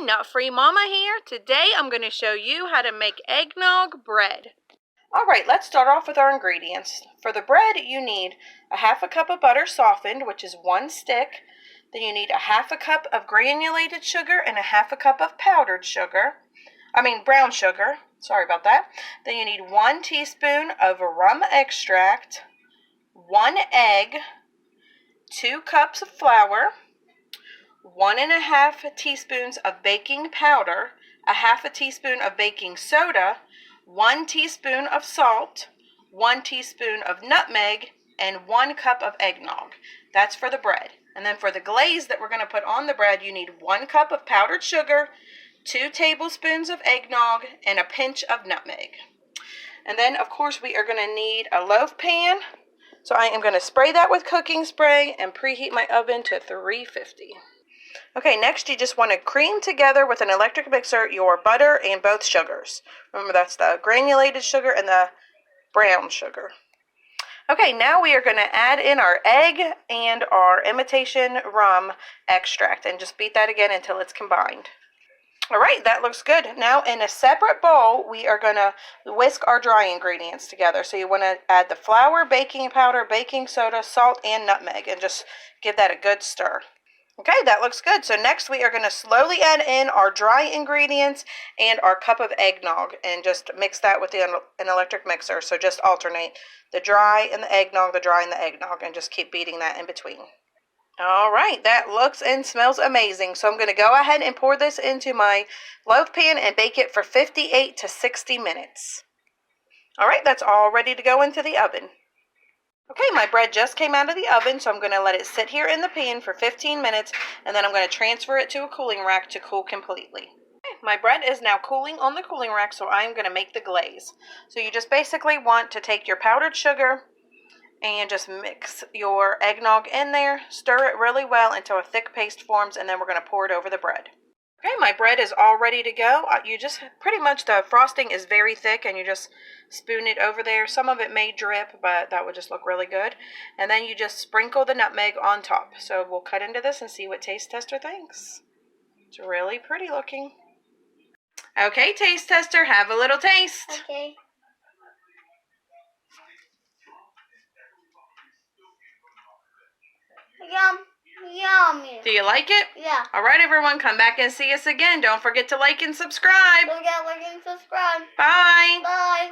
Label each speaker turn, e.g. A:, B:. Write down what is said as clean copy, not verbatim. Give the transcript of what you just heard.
A: Nut-Free Mama here. Today I'm going to show you how to make eggnog bread. Alright, let's start off with our ingredients. For the bread, you need a half a cup of butter softened, which is 1 stick. Then you need a half a cup of granulated sugar and a half a cup of powdered sugar. Brown sugar. Sorry about that. Then you need 1 teaspoon of rum extract, 1 egg, 2 cups of flour, 1½ teaspoons of baking powder, a half a teaspoon of baking soda, 1 teaspoon of salt, 1 teaspoon of nutmeg, and 1 cup of eggnog. That's for the bread. And then for the glaze that we're going to put on the bread, you need 1 cup of powdered sugar, 2 tablespoons of eggnog, and a pinch of nutmeg. And then, of course, we are going to need a loaf pan. So I am going to spray that with cooking spray and preheat my oven to 350. Okay, next you just want to cream together with an electric mixer your butter and both sugars. Remember, that's the granulated sugar and the brown sugar. Okay, now we are going to add in our egg and our imitation rum extract and just beat that again until it's combined. Alright, that looks good. Now in a separate bowl, we are going to whisk our dry ingredients together. So you want to add the flour, baking powder, baking soda, salt, and nutmeg, and just give that a good stir. Okay, that looks good. So next we are going to slowly add in our dry ingredients and our cup of eggnog and just mix that with an electric mixer. So just alternate the dry and the eggnog, the dry and the eggnog, and just keep beating that in between. Alright, that looks and smells amazing. So I'm going to go ahead and pour this into my loaf pan and bake it for 58 to 60 minutes. Alright, that's all ready to go into the oven. Okay, my bread just came out of the oven, so I'm going to let it sit here in the pan for 15 minutes, and then I'm going to transfer it to a cooling rack to cool completely. Okay, my bread is now cooling on the cooling rack, so I'm going to make the glaze. So you just basically want to take your powdered sugar and just mix your eggnog in there, stir it really well until a thick paste forms, and then we're going to pour it over the bread. Okay, my bread is all ready to go. You just pretty much, the frosting is very thick and you just spoon it over there. Some of it may drip, but that would just look really good. And then you just sprinkle the nutmeg on top. So we'll cut into this and see what Taste Tester thinks. It's really pretty looking. Okay, Taste Tester, have a little taste.
B: Okay. Yum. Yummy.
A: Do you like it?
B: Yeah.
A: Alright, everyone, come back and see us again. Don't forget to like and subscribe.
B: Don't forget to like and subscribe.
A: Bye.
B: Bye.